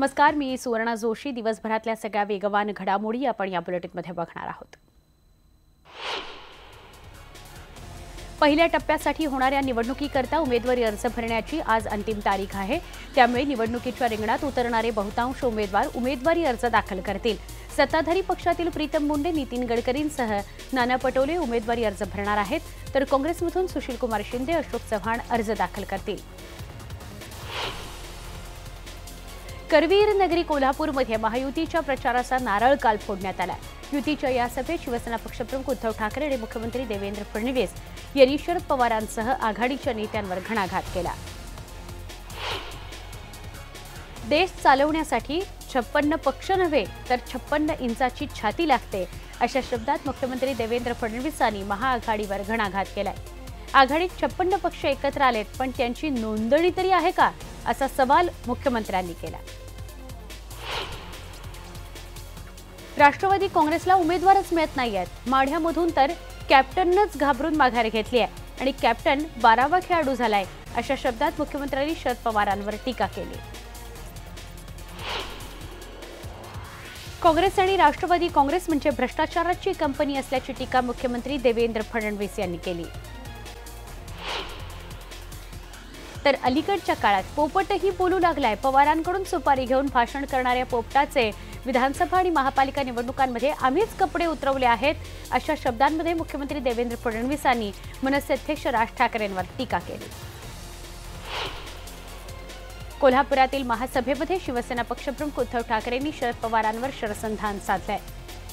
नमस्कार, मी सुवर्णा जोशी। दिवसभरातल्या सगळ्या वेगवान घडामोडी आपण या बुलेटिनमध्ये बघणार आहोत। पहिल्या टप्प्यासाठी होणाऱ्या निवडणुकीकरता उमेदवारी अर्ज भरण्याची आज अंतिम तारीख आहे। त्यामुळे निवडणुकीच्या रिंगणात उतरणारे बहुतांश उमेदवार उमेदवारी अर्ज दाखल करतील। सत्ताधारी पक्षातील प्रीतम मुंडे, नितीन गडकरींसह नाना पटोले उमेदवारी अर्ज भरणार आहेत, तर काँग्रेसमधून सुशीलकुमार शिंदे, अशोक चव्हाण अर्ज दाखल करतील। करवीर नगरी कोल्हापूरमध्ये महायुतीच्या प्रचाराचा नारळ काल फोडण्यात आला। युतीच्या या सभेत शिवसेना पक्षप्रमुख उद्धव ठाकरे आणि मुख्यमंत्री देवेंद्र फडणवीस यांनी शरद पवारांसह आघाडीच्या नेत्यांवर घणाघात केला। देश चालवण्यासाठी 56 पक्ष नव्हे तर 56 इंचाची छाती लागते, अशा शब्दात मुख्यमंत्री देवेंद्र फडणवीसांनी महाआघाडीवर घणाघात केलाय। आघाडीत 56 पक्ष एकत्र आलेत, पण त्यांची नोंदणी तरी आहे का, असा सवाल मुख्यमंत्र्यांनी केला। राष्ट्रवादी काँग्रेसला उमेदवारच मिळत नाहीयेत। माढ्यामधून तर कॅप्टननंच घाबरून माघार घेतली आहे आणि कॅप्टन 12वा खेळाडू झालाय, अशा शब्दात मुख्यमंत्र्यांनी शरद पवारांवर टीका केली। काँग्रेस आणि राष्ट्रवादी काँग्रेस म्हणजे भ्रष्टाचाराची कंपनी असल्याची टीका मुख्यमंत्री देवेंद्र फडणवीस यांनी केली। तर अलीकडच्या काळात पोपटही बोलू लागलाय। पवारांकडून सुपारी घेऊन भाषण करणाऱ्या पोपटाचे विधानसभा आणि महापालिका निवडणुकांमध्ये आम्हीच कपडे उतरवले आहेत, अशा शब्दांमध्ये मुख्यमंत्री देवेंद्र फडणवीसांनी मनसे अध्यक्ष राज ठाकरेंवर टीका केली। कोल्हापुरातील महासभेमध्ये शिवसेना पक्षप्रमुख उद्धव ठाकरेंनी शरद पवारांवर शरसंधान साधलंय।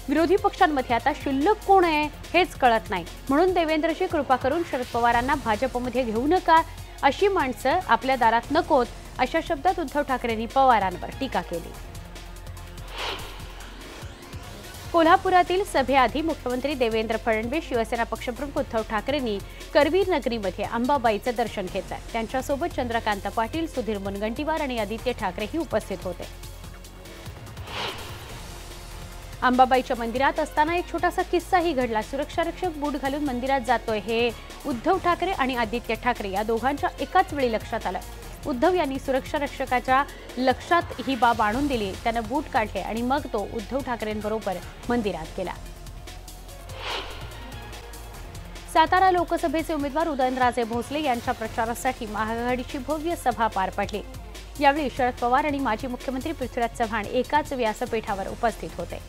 विरोधी पक्षांमध्ये आता शिल्लक कोण आहे हेच कळत नाही, म्हणून देवेंद्रची कृपा करून शरद पवारांना भाजपमध्ये घेऊ नका, अशी माणसं आपल्या दारात नकोत, अशा शब्दात उद्धव ठाकरेंनी पवारांवर टीका केली। कोल्हापुरातील सभेआधी मुख्यमंत्री देवेंद्र फडणवीस, शिवसेना पक्षप्रमुख उद्धव ठाकरेंनी करवीर नगरीमध्ये अंबाबाईचं दर्शन घेतलं। त्यांच्यासोबत चंद्रकांत पाटील, सुधीर मुनगंटीवार आणि आदित्य ठाकरेही उपस्थित होते। अंबाबाईच्या मंदिरात असताना एक छोटासा किस्साही घडला। सुरक्षारक्षक बूट घालून मंदिरात जातोय हे उद्धव ठाकरे आणि आदित्य ठाकरे या दोघांच्या एकाच वेळी लक्षात आलं। उद्धव यांनी सुरक्षारक्षकाच्या लक्षात ही बाब आणून दिली। त्यानं बूट काढले आणि मग तो उद्धव ठाकरेंबरोबर मंदिरात गेला। सातारा लोकसभेचे उमेदवार उदयनराजे भोसले यांच्या प्रचारासाठी महाआघाडीची भव्य सभा पार पडली। यावेळी शरद पवार आणि माजी मुख्यमंत्री पृथ्वीराज चव्हाण एकाच व्यासपीठावर उपस्थित होते।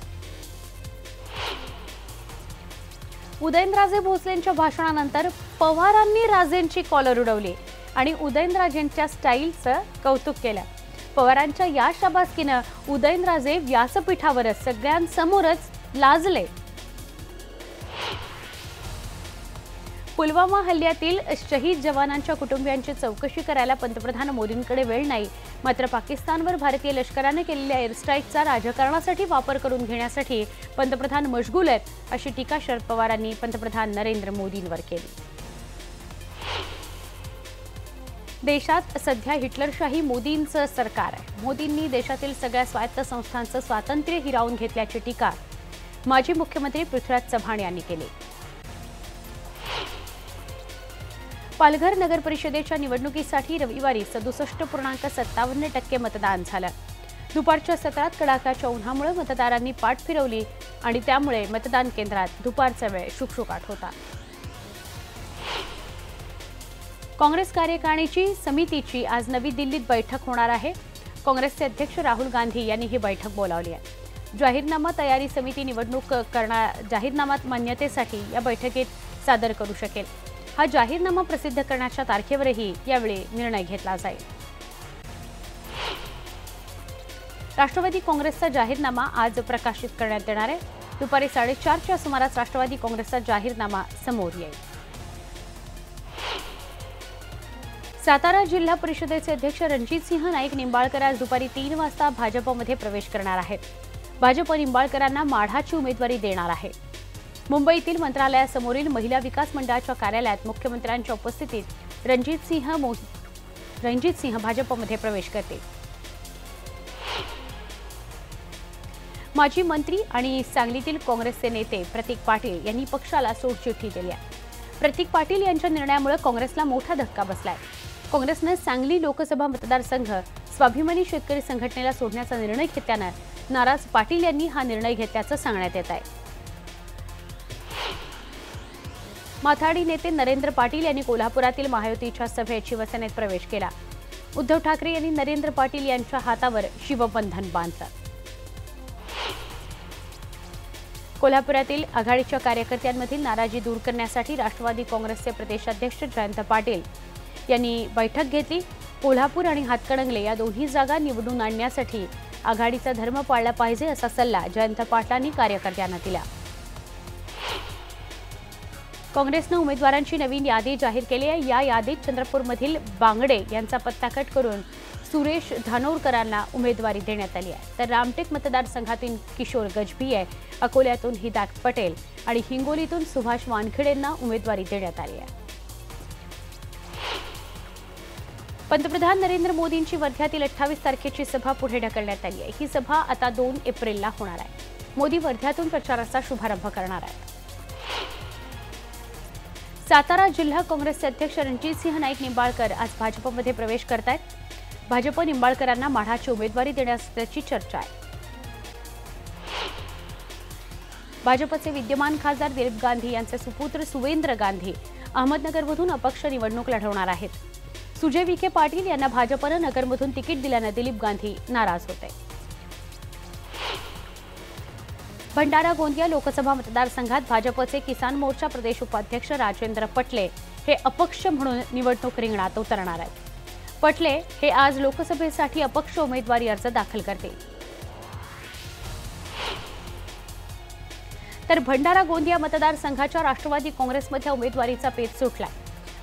उदयनराजे भोसलेंच्या भाषणानंतर पवारांनी राजेंची कॉलर उडवली आणि उदयनराजेंच्या स्टाईलचं कौतुक केलं। पवारांच्या या शाबासकीनं उदयनराजे व्यासपीठावरच सगळ्यांसमोरच लाजले। पुलवामा हल्ल्यातील शहीद जवानांच्या कुटुंबियांची चौकशी करायला पंतप्रधान मोदींकडे वेळ नाही, मात्र पाकिस्तानवर भारतीय लष्कराने केलेल्या एअर स्ट्राईकचा राजकारणासाठी वापर करून घेण्यासाठी पंतप्रधान मशगूल आहेत, अशी टीका शरद पवारांनी पंतप्रधान नरेंद्र मोदींवर केली। देशात सध्या हिटलरशाही मोदींचं सरकार आहे। मोदींनी देशातील सगळ्या स्वायत्त संस्थांचं स्वातंत्र्य हिरावून घेतल्याची टीका माजी मुख्यमंत्री पृथ्वीराज चव्हाण यांनी केली। पालघर नगर परिषदेच्या निवडणुकीसाठी रविवारी 67.57% मतदान झालं। दुपारच्या सत्रात कडाक्याच्या उन्हामुळे मतदारांनी पाठ फिरवली आणि त्यामुळे मतदान केंद्रात दुपारचा वेळ शुकशुकाट होता। काँग्रेस कार्यकारिणीची समितीची आज नवी दिल्लीत बैठक होणार आहे। काँग्रेसचे अध्यक्ष राहुल गांधी यांनी ही बैठक बोलावली आहे। जाहीरनामा तयारी समिती निवडणूक जाहीरनामात मान्यतेसाठी या बैठकीत सादर करू शकेल। हा जाहीरनामा प्रसिद्ध करण्याच्या तारखेवरही यावेळी निर्णय घेतला जाईल। राष्ट्रवादी काँग्रेसचा जाहीरनामा आज प्रकाशित करण्यात येणार आहे। दुपारी 4:30च्या सुमारास राष्ट्रवादी काँग्रेसचा जाहीरनामा समोर येईल। सातारा जिल्हा परिषदेचे अध्यक्ष रणजितसिंह नाईक निंबाळकर आज दुपारी 3 वाजता भाजपमध्ये प्रवेश करणार आहेत। भाजप निंबाळकरांना माढाची उमेदवारी देणार आहे। मुंबईतील मंत्रालयासमोरील महिला विकास मंडळाच्या कार्यालयात मुख्यमंत्र्यांच्या उपस्थितीत रणजितसिंह भाजपमध्ये प्रवेश करतील। माजी मंत्री आणि सांगलीतील काँग्रेसचे नेते प्रतीक पाटील यांनी पक्षाला सोडचिठ्ठी दिली आहे। प्रतीक पाटील यांच्या निर्णयामुळे काँग्रेसला मोठा धक्का बसलाय। काँग्रेसने सांगली लोकसभा मतदारसंघ स्वाभिमानी शेतकरी संघटनेला सोडण्याचा निर्णय घेताना नाराज पाटील यांनी हा निर्णय घेतल्याचं सांगण्यात येत आहे। माथाडी नेते नरेंद्र पाटील यांनी कोल्हापुरातील महायुतीच्या सभेत शिवसेनेत प्रवेश केला। उद्धव ठाकरे यांनी नरेंद्र पाटील यांच्या हातावर शिवबंधन बांधलं। कोल्हापुरातील आघाडीच्या कार्यकर्त्यांमधील नाराजी दूर करण्यासाठी राष्ट्रवादी काँग्रेसचे प्रदेशाध्यक्ष जयंत पाटील यांनी बैठक घेतली। कोल्हापूर आणि हातकणंगले या दोन्ही जागा निवडून आणण्यासाठी आघाडीचा धर्म पाळला पाहिजे असा सल्ला जयंत पाटलांनी कार्यकर्त्यांना दिला। काँग्रेसने उमेदवारांची नवीन यादी जाहीर केली आहे। या यादीत चंद्रपूरमधील बांगडे यांचा पत्ता कट करून सुरेश धानोरकरांना उमेदवारी देण्यात आली आहे। तर रामटेक मतदारसंघातून किशोर गजभिये, अकोल्यातून हिदायत पटेल आणि हिंगोलीतून सुभाष वानखेडेंना उमेदवारी देण्यात आली आहे। पंतप्रधान नरेंद्र मोदींची वर्ध्यातील 28 तारखेची सभा पुढे ढकलण्यात आली आहे। ही सभा आता 2 एप्रिलला होणार आहे। मोदी वर्ध्यातून प्रचाराचा शुभारंभ करणार आहेत। सातारा जिल्हा काँग्रेसचे अध्यक्ष रणजितसिंह नाईक निंबाळकर आज भाजपमध्ये प्रवेश करतायत। भाजप निंबाळकरांना माढाची उमेदवारी देण्याची चर्चा आहे। भाजपचे विद्यमान खासदार दिलीप गांधी यांचे सुपुत्र सुवेंद्र गांधी अहमदनगरमधून अपक्ष निवडणूक लढवणार आहेत। सुजय विखे पाटील यांना भाजपनं नगरमधून तिकीट दिल्यानं दिलीप गांधी नाराज होते। भंडारा गोंदिया लोकसभा मतदारसंघात भाजपचे किसान मोर्चा प्रदेश उपाध्यक्ष राजेंद्र पटले हे अपक्ष म्हणून निवडणूक रिंगणात उतरणार आहेत। पटले हे आज लोकसभेसाठी अपक्ष उमेदवारी अर्ज दाखल करतील। तर भंडारा गोंदिया मतदारसंघाच्या राष्ट्रवादी काँग्रेसमध्ये उमेदवारीचा पेच सुटलाय।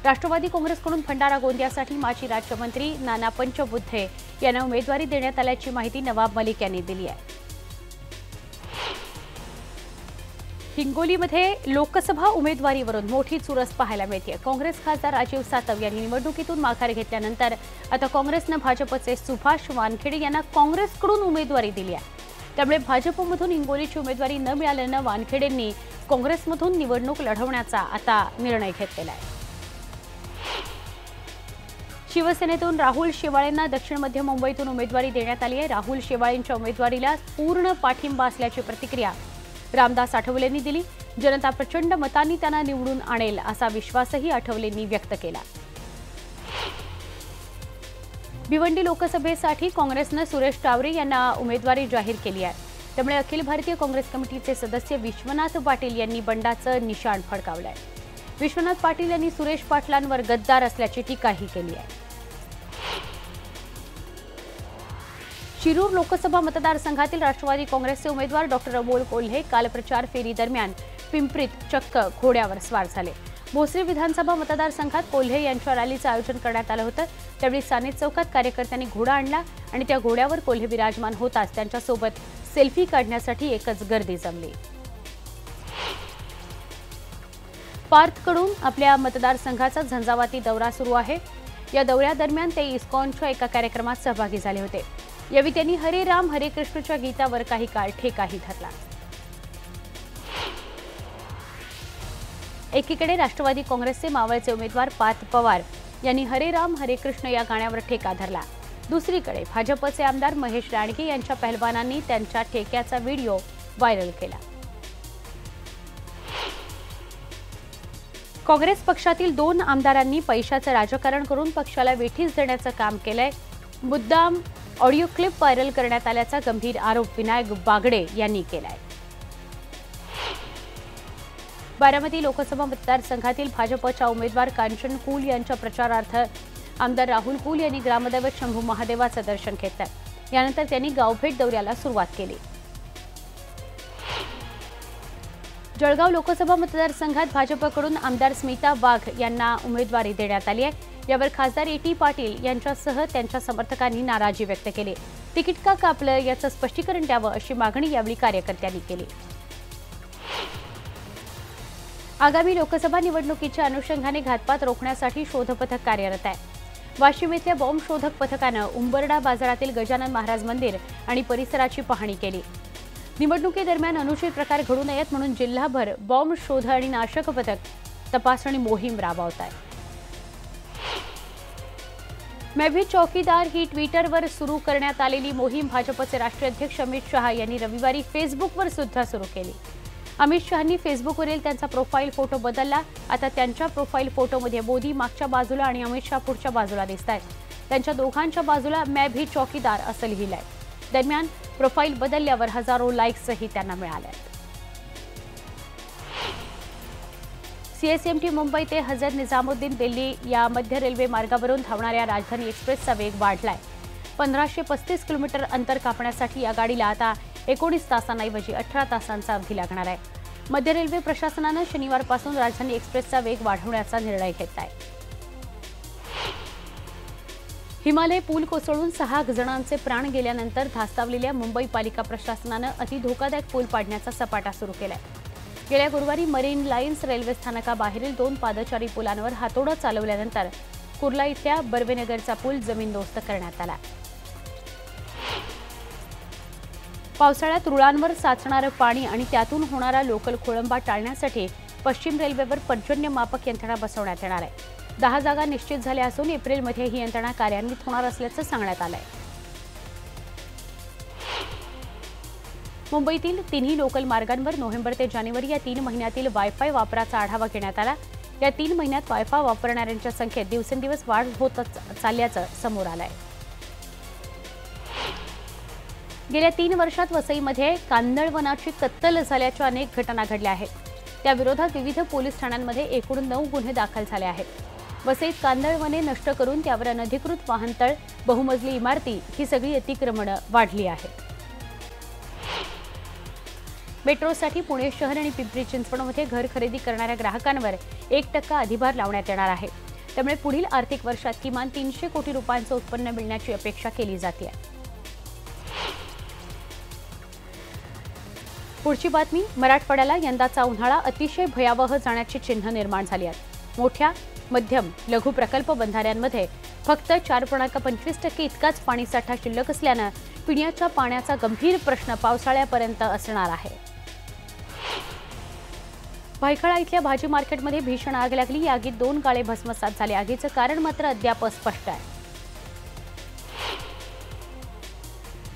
राष्ट्रवादी काँग्रेसकडून भंडारा गोंदियासाठी माजी राज्यमंत्री नाना पंचबुद्धे यांना उमेदवारी देण्यात आल्याची माहिती नवाब मलिक यांनी दिली आहे। हिंगोलीमध्ये लोकसभा उमेदवारीवरून मोठी चुरस पाहायला मिळते। काँग्रेस खासदार राजीव सातव यांनी निवडणुकीतून माघार घेतल्यानंतर आता काँग्रेसने भाजपचे सुभाष वानखेडे यांना काँग्रेसकडून उमेदवारी दिली आहे। त्यामुळे भाजपमधून हिंगोलीची उमेदवारी न मिळाल्यानं वानखेडेंनी काँग्रेसमधून निवडणूक लढवण्याचा आता निर्णय घेतलेला आहे। शिवसेनेतून राहुल शेवाळेंना दक्षिण मध्य मुंबईतून उमेदवारी देण्यात आली आहे। राहुल शेवाळेंच्या उमेदवारीला पूर्ण पाठिंबा असल्याची प्रतिक्रिया रामदास आठवलेंनी दिली। जनता प्रचंड मतांनी त्यांना निवडून आणेल असा विश्वासही आठवलेंनी व्यक्त केला। भिवंडी लोकसभेसाठी काँग्रेसने सुरेश टावरे यांना उमेदवारी जाहीर केली आहे। त्यामुळे अखिल भारतीय काँग्रेस कमिटीचे सदस्य विश्वनाथ पाटील यांनी बंडाचं निशाण फडकावलं आहे। विश्वनाथ पाटील यांनी सुरेश पाटलांवर गद्दार असल्याची टीकाही केली आहे। शिरूर लोकसभा मतदारसंघातील राष्ट्रवादी काँग्रेसचे उमेदवार डॉक्टर अमोल कोल्हे काल प्रचार फेरी दरम्यान पिंपरीत चक्क घोड्यावर स्वार झाले। भोसरी विधानसभा मतदारसंघात कोल्हे यांच्या रॅलीचं आयोजन करण्यात आलं होतं। त्यावेळी सानेत चौकात कार्यकर्त्यांनी घोडा आणला आणि त्या घोड्यावर कोल्हे विराजमान होताच त्यांच्यासोबत सेल्फी काढण्यासाठी एकच गर्दी जमली। पार्थकडून आपल्या मतदारसंघाचा झंझावाती दौरा सुरू आहे। या दौऱ्यादरम्यान ते इस्कॉनच्या एका कार्यक्रमात सहभागी झाले होते। यावेळी त्यांनी हरे राम हरे कृष्णच्या गीतावर काही काळ ठेकाही धरला। एकीकडे राष्ट्रवादी काँग्रेसचे मावळचे उमेदवार पार्थ पवार यांनी हरे राम हरे कृष्ण या गाण्यावर ठेका धरला। दुसरीकडे भाजपचे आमदार महेश राणगे यांच्या पहलवानांनी त्यांच्या ठेक्याचा व्हिडिओ व्हायरल केला। काँग्रेस पक्षातील 2 आमदारांनी पैशाचं राजकारण करून पक्षाला वेठीस देण्याचं काम केलंय। मुद्दाम ऑडिओ क्लिप व्हायरल करण्यात आल्याचा गंभीर आरोप विनायक बागडे यांनी केलाय। बारामती लोकसभा मतदारसंघातील भाजपच्या उमेदवार कांचन कुल यांच्या प्रचारार्थ आमदार राहुल कुल यांनी ग्रामदैवत शंभू महादेवाचं दर्शन घेतलं। यानंतर त्यांनी गावभेट दौऱ्याला सुरुवात केली। जळगाव लोकसभा मतदारसंघात भाजपकडून आमदार स्मिता वाघ यांना उमेदवारी देण्यात आली आहे। यावर खासदार ए.टी. पाटील यांच्यासह त्यांच्या समर्थकांनी नाराजी व्यक्त केली। तिकीट का कापलं याचं स्पष्टीकरण द्यावं अशी मागणी यावेळी कार्यकर्त्यांनी केली। आगामी लोकसभा निवडणुकीच्या अनुषंगाने घातपात रोखण्यासाठी शोधपथक कार्यरत आहे। वाशिम येथील बॉम्ब शोधक पथकानं उंबरडा बाजारातील गजानन महाराज मंदिर आणि परिसराची पाहणी केली। निवडणुकीदरम्यान अनुचित प्रकार घडू नयेत म्हणून जिल्हाभर बॉम्ब शोध आणि नाशक पथक तपासणी मोहीम राबवत आहे। मैं भी चौकीदार ही ट्विटरवर सुरू करण्यात आलेली मोहीम भाजपचे राष्ट्रीय अध्यक्ष अमित शहा यांनी रविवारी फेसबुकवर सुद्धा सुरू केली। अमित शहांनी फेसबुकवरील त्यांचा प्रोफाईल फोटो बदलला। आता त्यांच्या प्रोफाईल फोटोमध्ये मोदी मागच्या बाजूला आणि अमित शहा पुढच्या बाजूला दिसतायत। त्यांच्या दोघांच्या बाजूला मैं भी चौकीदार असं लिहिलंय। दरम्यान प्रोफाईल बदलल्यावर हजारो लाईक्सही त्यांना मिळाल्या। सीएसएमटी मुंबई ते हजरत निजामुद्दीन दिल्ली या मध्य रेल्वे मार्गावरून धावणाऱ्या राजधानी एक्सप्रेसचा वेग वाढलाय। 1535 किलोमीटर अंतर कापण्यासाठी या गाडीला आता 19 तासांऐवजी 18 तासांचा अवधी लागणार आहे। मध्य रेल्वे प्रशासनाने शनिवारपासून राजधानी एक्सप्रेसचा वेग वाढवण्याचा निर्णय घेतलाय। हिमालय पूल कोसळून 6 जणांचे प्राण गेल्यानंतर धास्तावलेल्या मुंबई पालिका प्रशासनाने अति धोकादायक पूल पाडण्याचा सपाटा सुरू केलाय। गेल्या गुरुवारी मरीन लाईन्स रेल्वे स्थानकाबाहेरील 2 पादचारी पुलांवर हातोडा चालवल्यानंतर कुर्ला इथल्या बर्वेनगरचा पूल जमीनदोस्त करण्यात आला। पावसाळ्यात रुळांवर साचणारं पाणी आणि त्यातून होणारा लोकल खोळंबा टाळण्यासाठी पश्चिम रेल्वेवर पर्जन्यमापक यंत्रणा बसवण्यात येणार आहे। 10 जागा निश्चित झाल्या असून एप्रिलमध्ये ही यंत्रणा कार्यान्वित होणार असल्याचं सांगण्यात आलंय। मुंबईतील तिन्ही लोकल मार्गांवर नोव्हेंबर ते जानेवारी या 3 महिन्यातील वायफाय वापराचा आढावा घेण्यात आला। या 3 महिन्यात वायफाय वापरणाऱ्यांच्या संख्येत दिवसेंदिवस वाढ होत चालल्याचं समोर आलंय। गेल्या 3 वर्षात वसईमध्ये कांदळवनाची कत्तल झाल्याच्या अनेक घटना घडल्या आहेत। त्या विरोधात विविध पोलीस ठाण्यांमध्ये एकूण 9 गुन्हे दाखल झाले आहेत। वसईत कांदळवने नष्ट करून त्यावर अनधिकृत वाहनतळ, बहुमजली इमारती ही सगळी अतिक्रमणं वाढली आहेत। मेट्रोसाठी पुणे शहर आणि पिंपरी चिंचवडमध्ये घर खरेदी करणाऱ्या ग्राहकांवर 1% अधिभार लावण्यात येणार आहे। त्यामुळे पुढील आर्थिक वर्षात किमान 300 कोटी रुपयांचं उत्पन्न मिळण्याची अपेक्षा केली जाते। पुढची बातमी, मराठवाड्याला यंदाचा उन्हाळा अतिशय भयावह जाण्याची चिन्ह निर्माण झाली आहेत। मोठ्या, मध्यम, लघु प्रकल्प बंधाऱ्यांमध्ये फक्त 4.25% इतकाच पाणीसाठा शिल्लक असल्यानं पिण्याच्या पाण्याचा गंभीर प्रश्न पावसाळ्यापर्यंत असणार आहे। भायखळा इथल्या भाजी मार्केटमध्ये भीषण आग लागली। या आगीत 2 गाळे भस्मसात झाले। आगीचं कारण मात्र अद्याप अस्पष्ट आहे।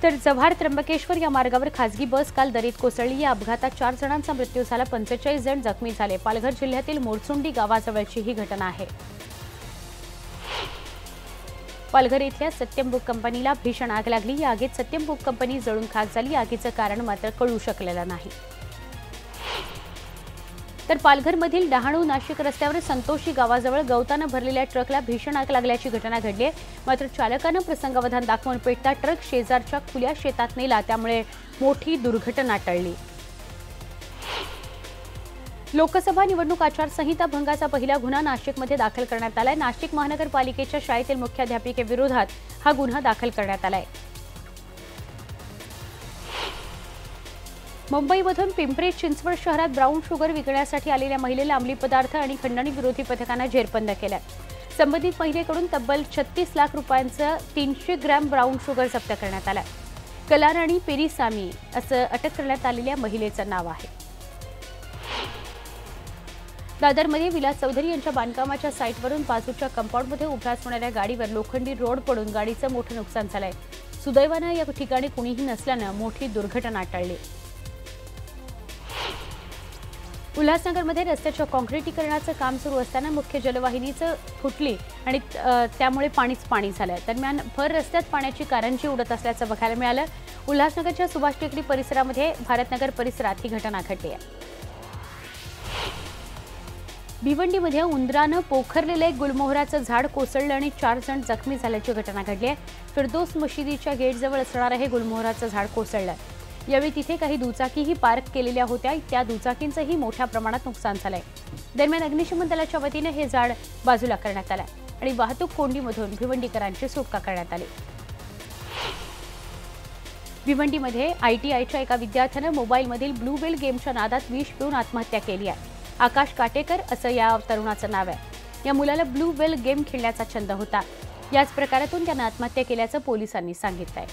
तर जव्हार त्र्यंबकेश्वर या मार्गावर खासगी बस काल दरीत कोसळली। या अपघातात 4 जणांचा मृत्यू झाला, 45 जण जखमी झाले। पालघर जिल्ह्यातील मोरचुंडी गावाजवळची ही घटना आहे। पालघर इथल्या सत्यम बुक कंपनीला भीषण आग लागली। या आगीत सत्यम बुक कंपनी जळून खाक झाली। आगीचं कारण मात्र कळू शकलेलं नाही। तर पालघरमधील डहाणू नाशिक रस्त्यावर संतोषी गावाजवळ गवतानं भरलेल्या ट्रकला भीषण आग लागल्याची घटना घडली आहे। मात्र चालकानं प्रसंगावधान दाखवून पेटता ट्रक शेजारच्या खुल्या शेतात नेला, त्यामुळे मोठी दुर्घटना टळली। लोकसभा निवडणूक आचारसंहिता भंगाचा पहिला गुन्हा नाशिकमध्ये दाखल करण्यात आलाय। नाशिक महानगरपालिकेच्या शाळेतील मुख्याध्यापिकेविरोधात हा गुन्हा दाखल करण्यात आलाय। मुंबईमधून पिंपरी चिंचवड शहरात ब्राऊन शुगर विकण्यासाठी आलेल्या महिलेला अंमली पदार्थ आणि खंडणी विरोधी पथकानं जेरबंद केलं। संबंधित महिलेकडून तब्बल 36 लाख रुपयांचं 300 ग्रॅम ब्राऊन शुगर जप्त करण्यात आलं। कलाराणी पेरिसामी असं अटक करण्यात आलेल्या महिलेचं नाव आहे। दादरमध्ये विलास चौधरी यांच्या बांधकामाच्या साईटवरून बाजूच्या कंपाऊंडमध्ये उभ्या असणाऱ्या गाडीवर लोखंडी रोड पडून गाडीचं मोठं नुकसान झालंय। सुदैवानं या ठिकाणी कुणीही नसल्यानं मोठी दुर्घटना टळली। उल्हासनगरमध्ये रस्त्याच्या काँक्रिटीकरणाचं काम सुरू असताना मुख्य जलवाहिनीचं फुटली आणि त्यामुळे पाणी झालं। दरम्यान भर रस्त्यात पाण्याची कारंजी उडत असल्याचं बघायला मिळालं। उल्हासनगरच्या सुभाष टेकडी परिसरामध्ये भारतनगर परिसरात ही घटना घडली आहे। भिवंडीमध्ये उंदरानं पोखरलेलं एक गुलमोहराचं झाड कोसळलं आणि 4 जण जखमी झाल्याची घटना घडली आहे। फिरदौस मशिदीच्या गेटजवळ असणारं हे गुलमोहराचं झाड कोसळलं। यावेळी तिथे काही दुचाकीही पार्क केलेल्या होत्या। त्या दुचाकींचंही मोठ्या प्रमाणात नुकसान झालंय। दरम्यान अग्निशमन दलाच्या वतीने हे झाड बाजूला करण्यात आलं आणि वाहतूक कोंडीमधून भिवंडीकरांची सुटका करण्यात आली। भिवंडीमध्ये ITIच्या एका विद्यार्थ्यानं मोबाईलमधील ब्लू वेल गेमच्या नादात विष पिऊन आत्महत्या केली आहे। आकाश काटेकर असं या तरुणाचं नाव आहे। या मुलाला ब्लू वेल गेम खेळण्याचा छंद होता। याच प्रकारातून त्यानं आत्महत्या केल्याचं पोलिसांनी सांगितलंय।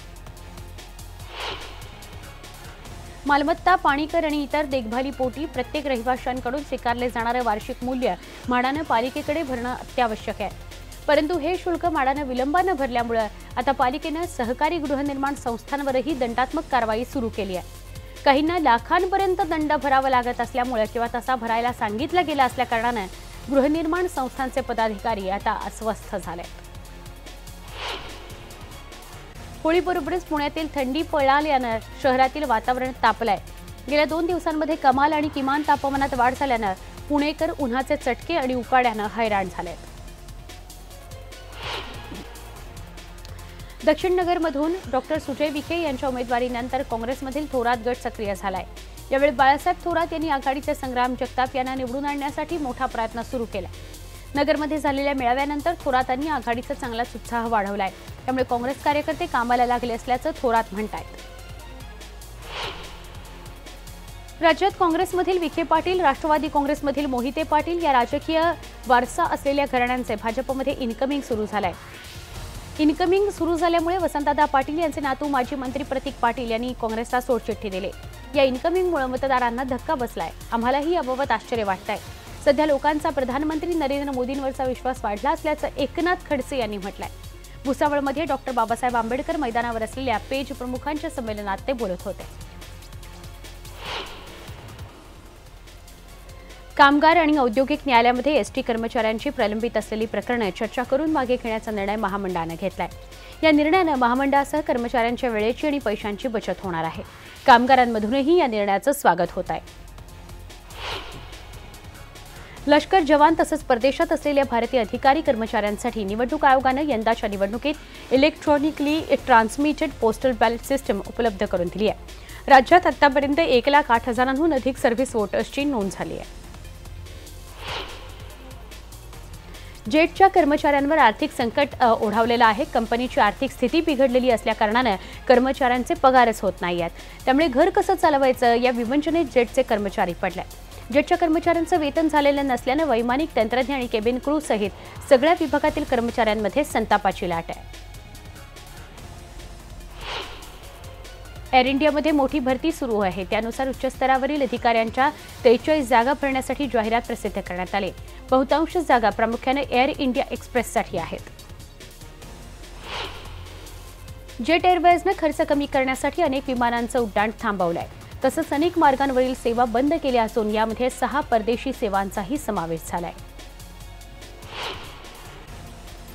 मालमत्ता, पाणीकर आणि इतर देखभालीपोटी प्रत्येक रहिवाशांकडून स्वीकारले जाणारे वार्षिक मूल्य म्हाडानं पालिकेकडे भरणं अत्यावश्यक आहे। परंतु हे शुल्क म्हाडानं विलंबानं भरल्यामुळे आता पालिकेनं सहकारी गृहनिर्माण संस्थांवरही दंडात्मक कारवाई सुरू केली आहे. काहींना लाखांपर्यंत दंड भरावा लागत असल्यामुळे किंवा तसा भरायला सांगितलं गेलं असल्याकारणानं गृहनिर्माण संस्थांचे पदाधिकारी आता अस्वस्थ झाले. होळीबरोबरच पुण्यातील थंडी पळाल्यानं शहरातील वातावरण तापलंय. गेल्या 2 दिवसांमध्ये कमाल आणि किमान तापमानात वाढ झाल्यानं पुणेकर उन्हाचे चटके आणि उकाड्यानं हैराण झालेत. दक्षिण नगरमधून डॉक्टर सुजय विखे यांच्या उमेदवारीनंतर काँग्रेसमधील थोरात गट सक्रिय झालाय. यावेळी बाळासाहेब थोरात यांनी आघाडीचे संग्राम जगताप यांना निवडून आणण्यासाठी मोठा प्रयत्न सुरू केला. नगरमध्ये झालेल्या मेळाव्यानंतर थोरातांनी आघाडीचा चांगलाच उत्साह वाढवलाय. त्यामुळे काँग्रेस कार्यकर्ते कामाला लागले असल्याचं थोरात म्हणतायत. राज्यात काँग्रेसमधील विखे पाटील, राष्ट्रवादी काँग्रेसमधील मोहिते पाटील या राजकीय वारसा असलेल्या घराण्यांचे भाजपमध्ये इन्कमिंग सुरू झालंय. इन्कमिंग सुरू झाल्यामुळे वसंतदादा पाटील यांचे नातू माजी मंत्री प्रतीक पाटील यांनी काँग्रेसला सोडचिठ्ठी दिली. या इन्कमिंगमुळे मतदारांना धक्का बसलाय. आम्हालाही याबाबत आश्चर्य वाटतंय. सध्या लोकांचा प्रधानमंत्री नरेंद्र मोदींवरचा विश्वास वाढला असल्याचं एकनाथ खडसे यांनी म्हटलंय. भुसावळमध्ये डॉक्टर बाबासाहेब आंबेडकर मैदानावर असलेल्या पेज प्रमुखांच्या संमेलनात ते बोलत होते. कामगार आणि औद्योगिक न्यायालयामध्ये एसटी कर्मचाऱ्यांची प्रलंबित असलेली प्रकरणे चर्चा करून मागे घेण्याचा निर्णय महामंडळानं घेतलाय. या निर्णयानं महामंडळासह कर्मचाऱ्यांच्या वेळेची आणि पैशांची बचत होणार आहे. कामगारांमधूनही या निर्णयाचं स्वागत होत आहे. लष्कर जवान तसंच परदेशात असलेल्या भारतीय अधिकारी कर्मचाऱ्यांसाठी निवडणूक आयोगानं यंदाच्या निवडणुकीत electronically transmitted postal ballot system उपलब्ध करून दिली आहे. राज्यात आतापर्यंत 1,08,000हून अधिक सर्व्हिस वोटर्सची नोंद झाली आहे. जेटच्या कर्मचाऱ्यांवर आर्थिक संकट ओढावलेलं आहे. कंपनीची आर्थिक स्थिती बिघडलेली असल्याकारणानं कर्मचाऱ्यांचे पगारच होत नाही आहेत. त्यामुळे घर कसं चालवायचं या विवंचनेत जेटचे कर्मचारी पडले. जेटच्या कर्मचाऱ्यांचं वेतन झालेलं नसल्यानं वैमानिक, तंत्रज्ञ आणि केबिन क्रू सहित सगळ्या विभागातील कर्मचाऱ्यांमध्ये संतापाची लाट आहे. एअर इंडियामध्ये मोठी भरती सुरू आहे. त्यानुसार उच्चस्तरावरील अधिकाऱ्यांच्या 43 जागा भरण्यासाठी जाहिरात प्रसिद्ध करण्यात आली. बहुतांश जागा प्रामुख्याने एअर इंडिया एक्सप्रेससाठी आहेत. जेट एअरवेजनं खर्च कमी करण्यासाठी अनेक विमानांचं उड्डाण थांबवलंय. तसंच अनेक मार्गांवरील सेवा बंद केल्या असून यामध्ये 6 परदेशी सेवांचाही समावेश झालाय.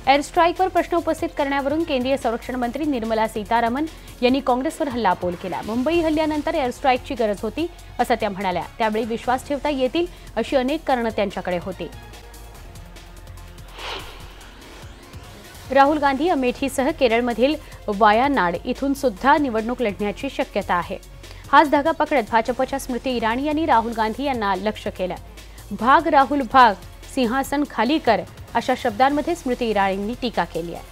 एअर स्ट्राईकवर प्रश्न उपस्थित करण्यावरून केंद्रीय संरक्षण मंत्री निर्मला सीतारामन यांनी काँग्रेसवर हल्लाबोल केला. मुंबई हल्ल्यानंतर एअर स्ट्राईकची गरज होती असं त्या म्हणाल्या. त्यावेळी विश्वास ठेवता येतील अशी अनेक कारणं त्यांच्याकडे होती. राहुल गांधी अमेठीसह केरळमधील वायानाड इथून सुद्धा निवडणूक लढण्याची शक्यता आहे. हाच धागा पकडत भाजपच्या स्मृती इराणी यांनी राहुल गांधी यांना लक्ष्य केलं. भाग राहुल भाग, सिंहासन खाली कर अशा शब्दांमध्ये स्मृती इराणींनी टीका केली आहे.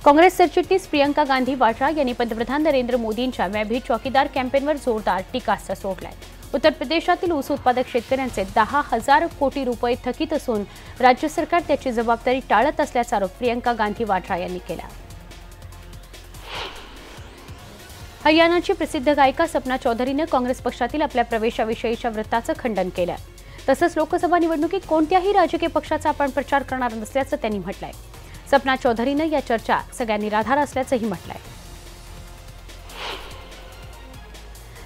काँग्रेस सरचिटणीस प्रियंका गांधी वाड्रा यांनी पंतप्रधान नरेंद्र मोदींच्या मैं भी चौकीदार कॅम्पेनवर जोरदार टीकास्त्र सोडलाय. उत्तर प्रदेशातील ऊस उत्पादक शेतकऱ्यांचे 10,000 कोटी रुपये थकीत असून राज्य सरकार त्याची जबाबदारी टाळत असल्याचा आरोप प्रियंका गांधी वाड्रा यांनी केला. हरियाणाची प्रसिद्ध गायिका सपना चौधरीनं काँग्रेस पक्षातील आपल्या प्रवेशाविषयीच्या वृत्ताचं खंडन केलं. तसंच लोकसभा निवडणुकीत कोणत्याही राजकीय पक्षाचा आपण प्रचार करणार नसल्याचं त्यांनी म्हटलंय. सपना चौधरीनं या चर्चा सगळ्या निराधार असल्याचंही म्हटलंय.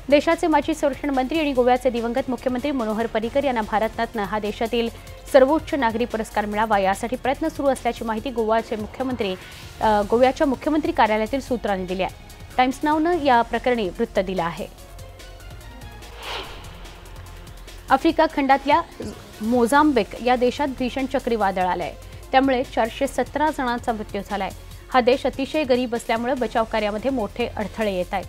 देशाचे माजी संरक्षण मंत्री आणि गोव्याचे दिवंगत मुख्यमंत्री मनोहर पर्रीकर यांना भारतरत्न हा देशातील सर्वोच्च नागरी पुरस्कार मिळावा यासाठी प्रयत्न सुरू असल्याची माहिती गोव्याच्या मुख्यमंत्री कार्यालयातील सूत्रांनी दिली आहे. टाइम्स नावनं या प्रकरणी वृत्त दिलं आहे. आफ्रिका खंडातल्या मोझाम्बिक या देशात भीषण चक्रीवादळ आलंय. त्यामुळे 417 जणांचा मृत्यू झालाय. हा देश अतिशय गरीब असल्यामुळे बचाव कार्यामध्ये मोठे अडथळे येत आहेत.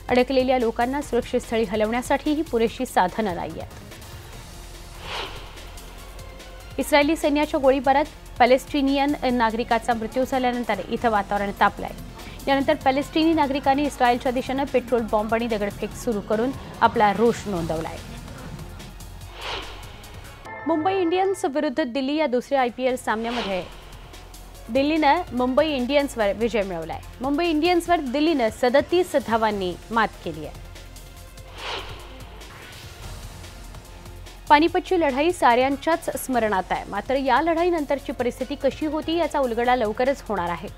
अडकलेल्या लोकांना सुरक्षित स्थळी हलवण्यासाठीही पुरेशी साधनं नाही आहेत. इस्रायली सैन्याच्या गोळीबारात पॅलेस्टिनियन नागरिकाचा मृत्यू झाल्यानंतर इथं वातावरण तापलंय. यानंतर पॅलेस्टिनी नागरिकांनी इस्रायलच्या दिशेनं पेट्रोल बॉम्ब आणि दगडफेक सुरू करून आपला रोष नोंदवलाय. मुंबई इंडियन्स विरुद्ध दिल्ली या दुसऱ्या IPL सामन्यामध्ये दिल्लीनं मुंबई इंडियन्सवर विजय मिळवलाय. मुंबई इंडियन्सवर दिल्लीनं 37 धावांनी मात केली आहे. पानिपतची लढाई साऱ्यांच्याच स्मरणात आहे, मात्र या लढाईनंतरची परिस्थिती कशी होती याचा उलगडा लवकरच होणार आहे।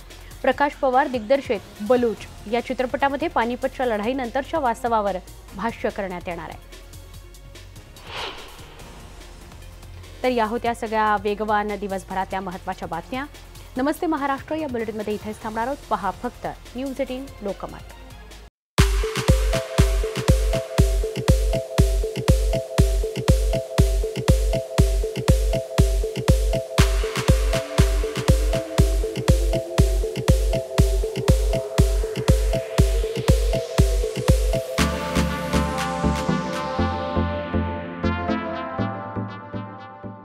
प्रकाश पवार दिग्दर्शित बलूच या चित्रपटामध्ये पानिपतच्या लढाईनंतरच्या वास्तवावर भाष्य करण्यात येणार आहे। तर या होत्या सगळ्या वेगवान दिवसभरातल्या महत्त्वाच्या बातम्या। नमस्ते महाराष्ट्र या बुलेटिनमध्ये इथेच थांबणार आहोत। पहा फक्त न्यूज 18 लोकमत।